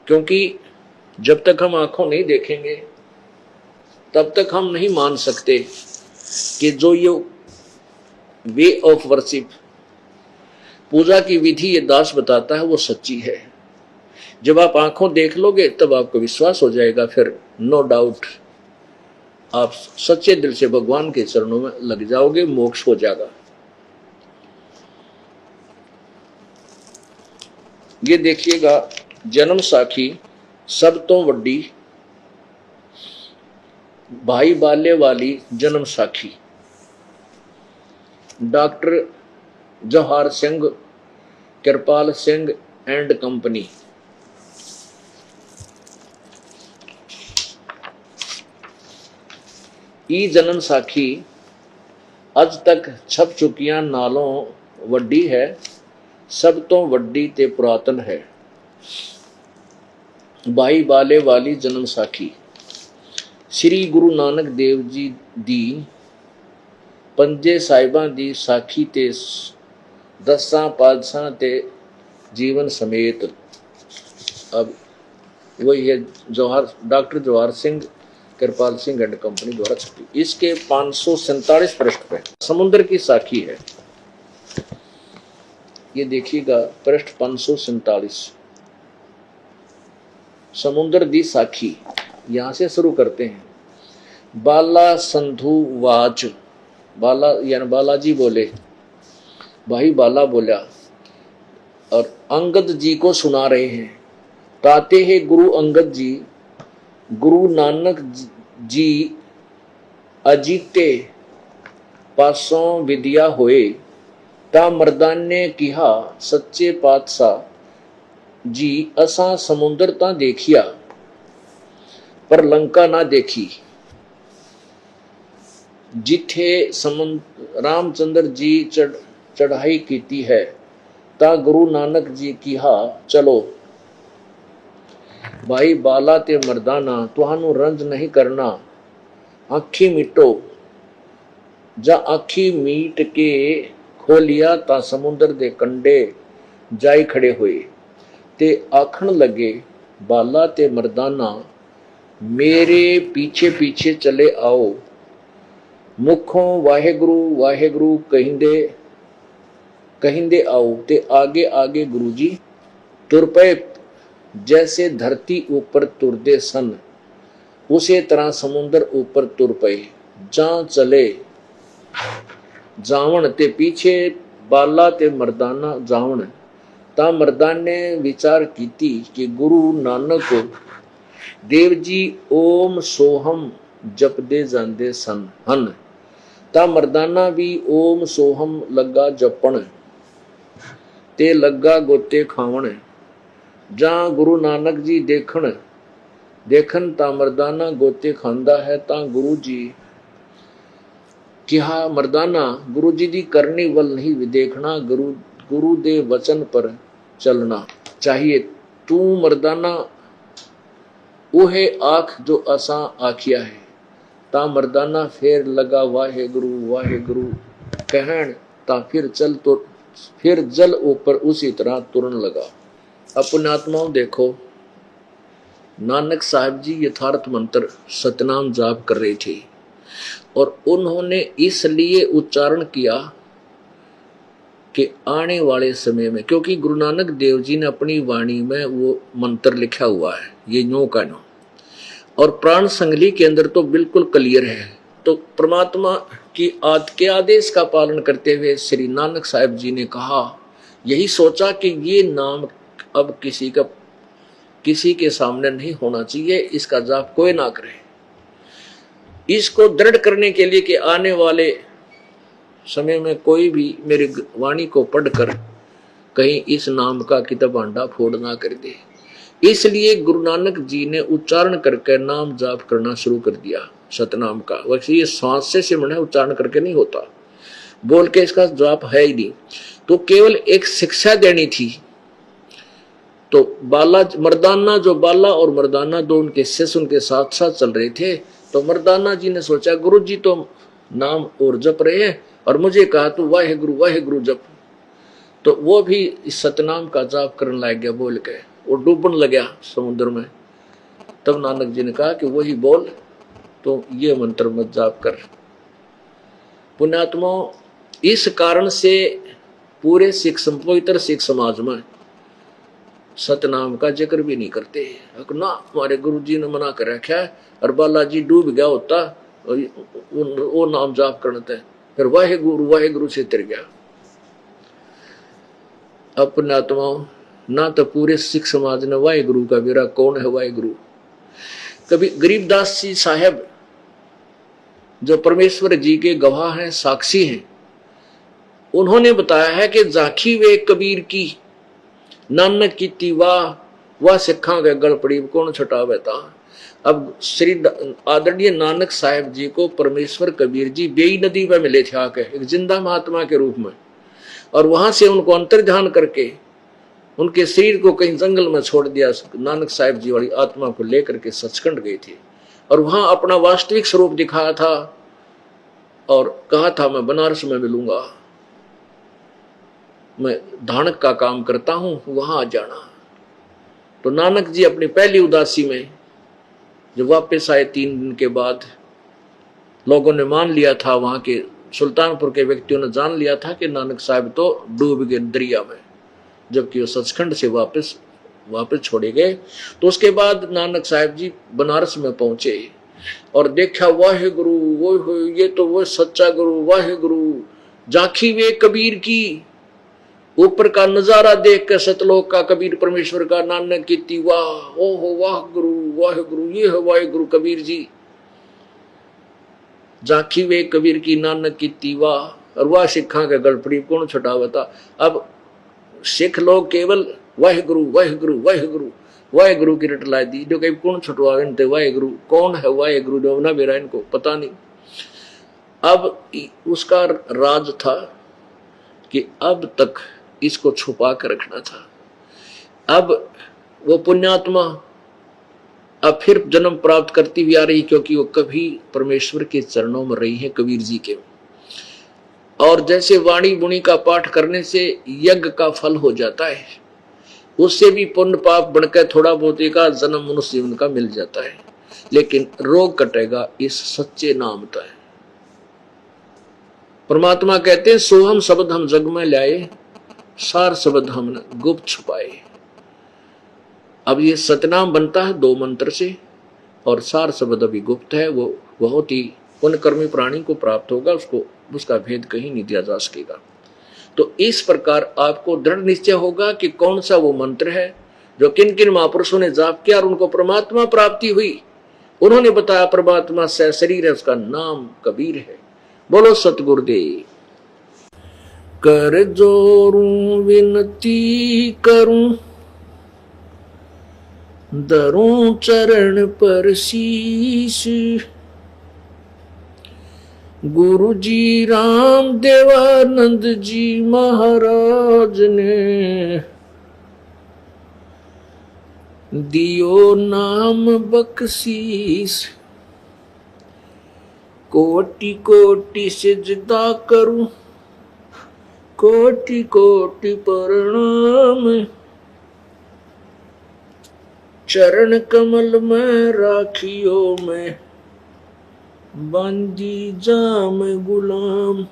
क्योंकि जब तक हम आंखों नहीं देखेंगे तब तक हम नहीं मान सकते कि जो ये वे ऑफ वर्शिप, पूजा की विधि ये दास बताता है, वो सच्ची है। जब आप आंखों देख लोगे तब आपको विश्वास हो जाएगा, फिर नो डाउट आप सच्चे दिल से भगवान के चरणों में लग जाओगे, मोक्ष हो जाएगा। ये देखिएगा, जन्म साखी सब तो वड्डी, भाई बाले वाली जन्म साखी, doctor Jawahar Singh, Kripal Singh and company. ई जन्म साखी अज तक छप चुकियां नालों वड्डी है, सब तो वड्डी ते पुरातन है। भाई बाले वाली जन्म साखी श्री गुरु नानक देव जी दी पंजे साहिबां दी साखी ते दसां पातशाह ते जीवन समेत। अब वही है Jawahar, doctor Jawahar Singh, Kripal Singh and company द्वारा छपी। इसके 547 पृष्ठ पे समुद्र की साखी है। ये देखिएगा पृष्ठ 547, समुद्र दी साखी। यहां से शुरू करते हैं। बाला संधु वाच, बाला यानी बालाजी बोले, भाई बाला बोला और अंगद जी को सुना रहे हैं। ताते हैं गुरु अंगद जी, गुरु नानक जी अजीते पासों विद्या होए, ता मर्दान ने कहा सच्चे पातशाह जी, असा समुद्र ता देखिया पर लंका ना देखी। जिथे रामचंद्र जी चढ़ाई कीती है, ता गुरु नानक जी कहा चलो। भाई बाला ते मर्दाना, तुहानू रंज नहीं करना, आखी मिटो। जा आखी मीट के खोलिया, ता समुद्र दे कंडे जाई खड़े हुए, ते आखण लगे बाला ते मर्दाना, मेरे पीछे पीछे चले आओ। मुखों वाहेगुरु वाहेगुरु कहिंदे कहिंदे आओ, ते आगे आगे गुरु जी तुर पे। जैसे धरती ऊपर तुरदे सन, उसे तरह समुद्र ऊपर तुर पे। जहां चले जावण, ते पीछे बाला ते मर्दाना जावण। ता मर्दान ने विचार कीती कि गुरु नानक देव जी ओम सोहम जपदे जांदे सन हन। ता मर्दाना भी ओम सोहम लगा जपण, ते लगा गोते खावण। जहां गुरु नानक जी देखन ता मर्दाना गोते खांदा है। ता गुरु जी कहा मर्दाना, गुरु जी दी करनी वल नहीं देखना, गुरु दे वचन पर चलना चाहिए। तू मर्दाना ओहे आख जो असा आखिया है। ता मर्दाना फिर लगा वाहे गुरु कहन, ता फिर जल ऊपर उसी तरह तुरन लगा। अपने आत्माओं देखो, नानक साहब जी यथार्थ मंत्र सतनाम जाप कर रहे थे, और उन्होंने इसलिए उच्चारण किया कि आने वाले समय में, क्योंकि गुरु नानक देव जी ने अपनी वाणी में वो मंत्र लिखा हुआ है, ये नो का नो, और प्राण संगली के अंदर तो बिल्कुल क्लियर है। तो परमात्मा की के आदेश का पालन करते हुए श्री नानक साहब जी ने कहा, यही सोचा कि ये नाम अब किसी के सामने नहीं होना चाहिए, इसका जाप कोई ना करे। इसको दृढ़ करने के लिए कि आने वाले समय में कोई भी मेरी वाणी को पढ़कर कहीं इस नाम का किताब भांडा फोड़ ना कर दे, इसलिए गुरु नानक जी ने उच्चारण करके नाम जाप करना शुरू कर दिया सतनाम का। वैसे ये सांस से सिमरन है, उच्चारण करके नहीं होता, बोल के इसका जाप है ही नहीं। तो केवल एक शिक्षा देनी थी। तो बाला मर्दाना, जो बाला और मर्दाना दो उनके शिष्य उनके साथ साथ चल रहे थे। तो मर्दाना जी ने सोचा गुरु जी तो नाम और जप रहे हैं और मुझे कहा तो वाहे गुरु जप। तो वो भी इस सतनाम का जाप करने लग गया बोल के, वो डूबने लगा समुद्र में। तब नानक जी ने कहा कि वही बोल, तो ये मंत्र मत जाप कर। पुण्यात्मा, इस कारण से पूरे पवित्र सिख समाज में सतनाम का जिक्र भी नहीं करते ना। हमारे गुरु जी ने मना कर रखा है, और बालाजी डूब गया होता वो नाम जाप करते, फिर वाहे गुरु से तिर गया। अपने आत्माओं, ना तो पूरे सिख समाज ने वाहे गुरु का विरा कौन है वाहे गुरु। कभी गरीबदास जी साहब जो परमेश्वर जी के गवाह हैं, साक्षी हैं, उन्होंने बताया है कि जाखी वे कबीर की नानक की वाह सिखा के गल पड़ी कौन छुटावे था। अब श्री आदरणीय नानक साहब जी को परमेश्वर कबीर जी बेई नदी पर मिले थे आके एक जिंदा महात्मा के रूप में, और वहां से उनको अंतर्ध्यान करके उनके शरीर को कहीं जंगल में छोड़ दिया। नानक साहब जी वाली आत्मा को लेकर के सचखंड गए थे और वहां अपना वास्तविक स्वरूप दिखाया था और कहा था मैं बनारस में मिलूंगा, मैं धानक का काम करता हूं, वहां आ जाना। तो नानक जी अपनी पहली उदासी में जब वापस आए 3 दिन के बाद, लोगों ने मान लिया था, वहां के सुल्तानपुर के व्यक्तियों ने जान लिया था कि नानक साहब तो डूब गए दरिया में, जबकि वो सचखंड से वापस छोड़े गए। तो उसके बाद नानक साहब जी बनारस में पहुंचे और देखा वाहे गुरु, वो ये तो वो सच्चा गुरु, वाहे गुरु। जाखी वे कबीर की, ऊपर का नजारा देख कर सतलोक का कबीर परमेश्वर का नानक की वाह, ओहो वाह गुरु, ये है वाहे गुरु कबीर जी। जाखी वे कबीर की नानक की वाह, और वाह सिखा के गलपड़ी कौन छुटावता। अब सिख लोग केवल वाहे गुरु की रट ला दी, जो कहीं कौन छुटवावे वाहे गुरु, कौन है वाहे गुरु जो ना मेरा इनको पता नहीं। अब उसका राज था कि अब तक इसको छुपा कर रखना था। अब वो पुण्यात्मा अब फिर जन्म प्राप्त करती हुई आ रही, क्योंकि वो कभी परमेश्वर के चरणों में रही है कबीर जी के। और जैसे वाणी बुणी का पाठ करने से यज्ञ का फल हो जाता है, उससे भी पुण्य पाप बढ़कर थोड़ा बहुत एक जन्म मनुष्य जीवन का मिल जाता है, लेकिन रोग कटेगा इस सच्चे नाम का। परमात्मा कहते हैं सोहम शब्द हम जग में लाए, सार शब्द हमने गुप्त छुपाए। अब ये सतनाम बनता है 2 मंत्र से, और सार शब्द अभी गुप्त है, वो बहुत ही पुण्यकर्मी प्राणी को प्राप्त होगा, उसका भेद कहीं नहीं दिया जा सकेगा। तो इस प्रकार आपको दृढ़ निश्चय होगा कि कौन सा वो मंत्र है जो किन किन महापुरुषों ने जाप किया और उनको परमात्मा प्राप्ति हुई। उन्होंने बताया परमात्मा से शरीर है, उसका नाम कबीर है। बोलो सतगुरुदेव। कर जोरूं विनती करूं, धरूं चरण पर शीश, गुरु जी राम देवानंद जी महाराज ने दियो नाम बख्शीश। कोटि कोटि सिजदा करूं, कोटि कोटि प्रणाम, चरण कमल में राखियो में बंदी जाम गुलाम।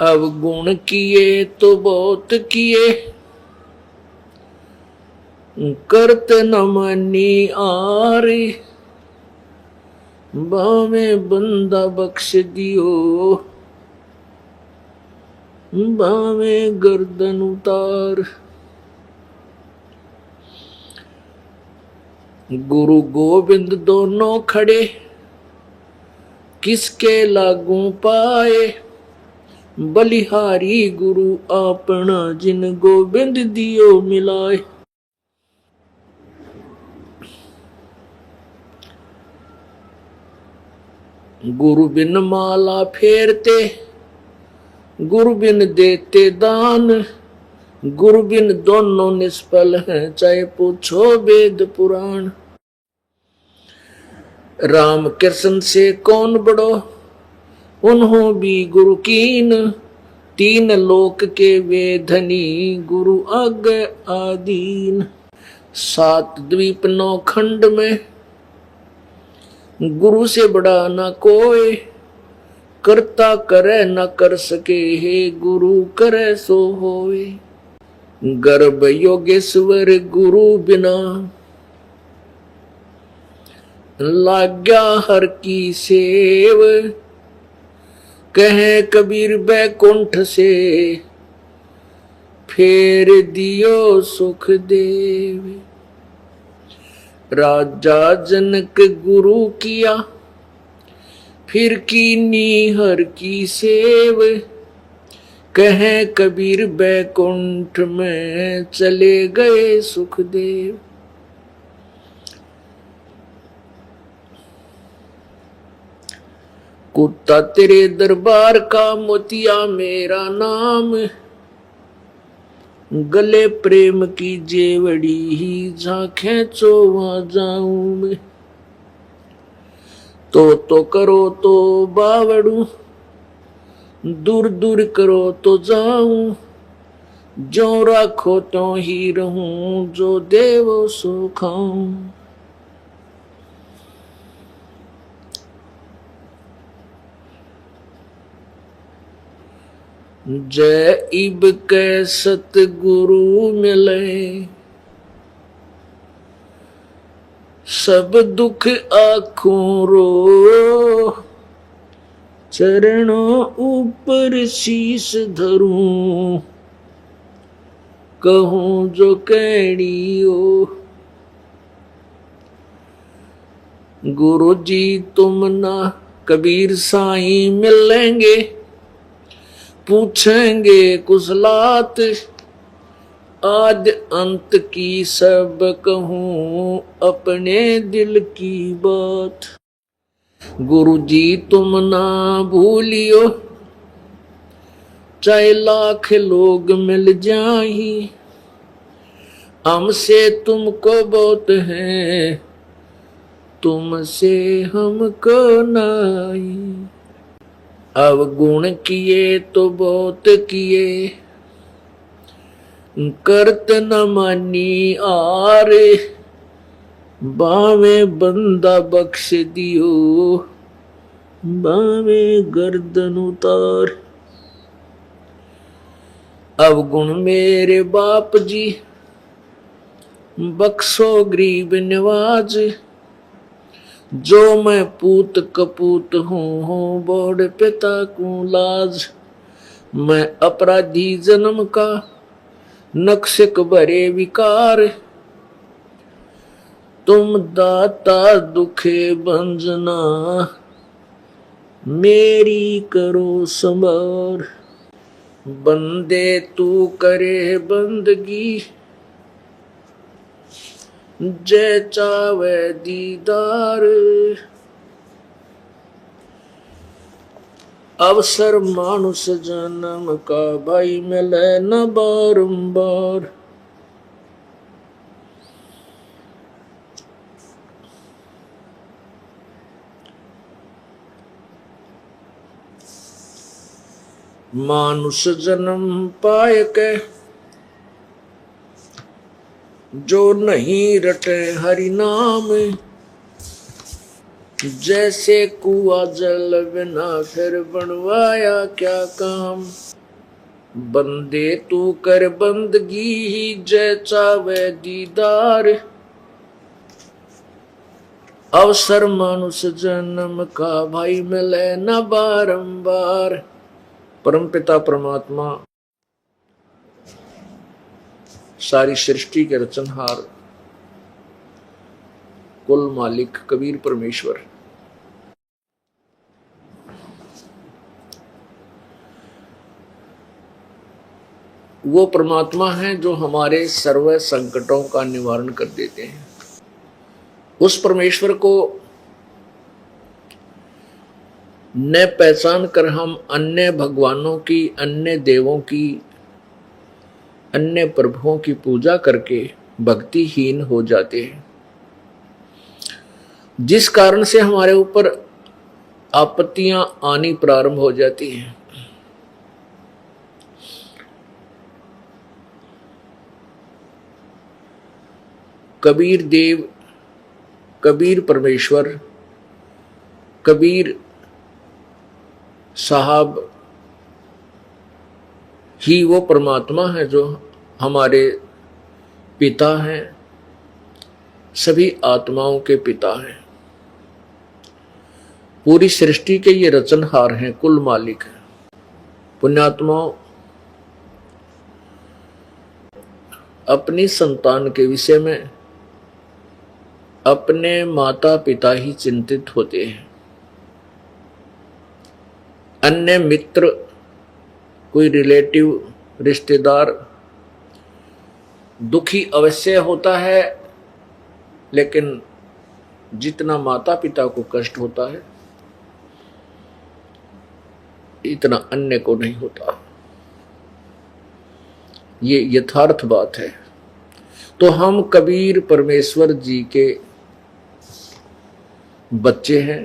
अवगुण किए तो बहुत किए, करत न मनी आरी, बामे बंदा बख्श दियो, बामे गर्दन उतार। गुरु गोविंद दोनों खड़े, किसके लागू पाए, बलिहारी गुरु अपना, जिन गोविंद दियो मिलाए। गुरु बिन माला फेरते, गुरु बिन देते दान, गुरु बिन दोनों निष्फल हैं, चाहे पूछो वेद पुराण। राम कृष्ण से कौन बड़ो, उन्हों भी गुरु कीन, तीन लोक के वे धनी, गुरु आगे आदीन। सात द्वीप नौ खंड में, गुरु से बड़ा न कोई, करता करे न कर सके, हे गुरु करे सो होए। गर्भ योगेश्वर गुरु बिना, लाग्या हर की सेव, कहे कबीर बैकुंठ से, फेर दियो सुख देव। राजा जनक गुरु किया, फिर कीनी हर की सेव, कहे कबीर बैकुंठ में, चले गए सुखदेव। कुत्ता तेरे दरबार का, मोतिया मेरा नाम, गले प्रेम की जेवड़ी ही, जहां खेचो वहां जाऊं मैं। तो करो तो बावड़ू, दूर दूर करो तो जाऊं, जो राखो तो ही रहूं, जो देवो सो खाऊं। जय इब के सतगुरु मिले, सब दुख आँखों रो, चरणों ऊपर शीश धरूं, कहूं जो कहड़ियो। गुरु जी तुम ना कबीर साईं मिलेंगे, पूछेंगे कुशलात, आद अंत की सब कहूं, अपने दिल की बात। गुरु जी तुम ना भूलियो, चाहे लाख लोग मिल जाही, हमसे तुमको बहुत है, तुमसे हमको नहीं। अवगुण किए तो बहुत किए, करत न मानी आरे, बावे बंदा बख्श दियो, बावे गर्दन उतार। अवगुण मेरे बाप जी, बख्शो गरीब नवाज, जो मैं पूत कपूत हूँ, बोड़ पिता को लाज। मैं अपराधी जन्म का, नक्शक भरे विकार, तुम दाता दुखे भंजना, मेरी करो संभार। बंदे तू करे बंदगी, जय चावे दीदार। अवसर मानुष जन्म का, भाई मिले न बारंबार। मानुष जन्म पाए के, जो नहीं रटे हरि नाम, जैसे कुआ जल बिना फिर बनवाया क्या काम। बंदे तू कर बंदगी ही जय चावे दीदार। अवसर मानुष जन्म का भाई मिले न बारंबार। परमपिता परमात्मा सारी सृष्टि के रचनहार कुल मालिक कबीर परमेश्वर वो परमात्मा हैं जो हमारे सर्व संकटों का निवारण कर देते हैं। उस परमेश्वर को न पहचान कर हम अन्य भगवानों की, अन्य देवों की, अन्य प्रभुओं की पूजा करके भक्तिहीन हो जाते हैं, जिस कारण से हमारे ऊपर आपत्तियां आनी प्रारंभ हो जाती हैं। कबीर देव, कबीर परमेश्वर, कबीर साहब ही वो परमात्मा है जो हमारे पिता हैं, सभी आत्माओं के पिता हैं, पूरी सृष्टि के ये रचनहार हैं, कुल मालिक हैं। पुण्यात्माओं, अपनी संतान के विषय में अपने माता पिता ही चिंतित होते हैं। अन्य मित्र, कोई रिलेटिव, रिश्तेदार दुखी अवश्य होता है, लेकिन जितना माता पिता को कष्ट होता है इतना अन्य को नहीं होता। ये यथार्थ बात है। तो हम कबीर परमेश्वर जी के बच्चे हैं।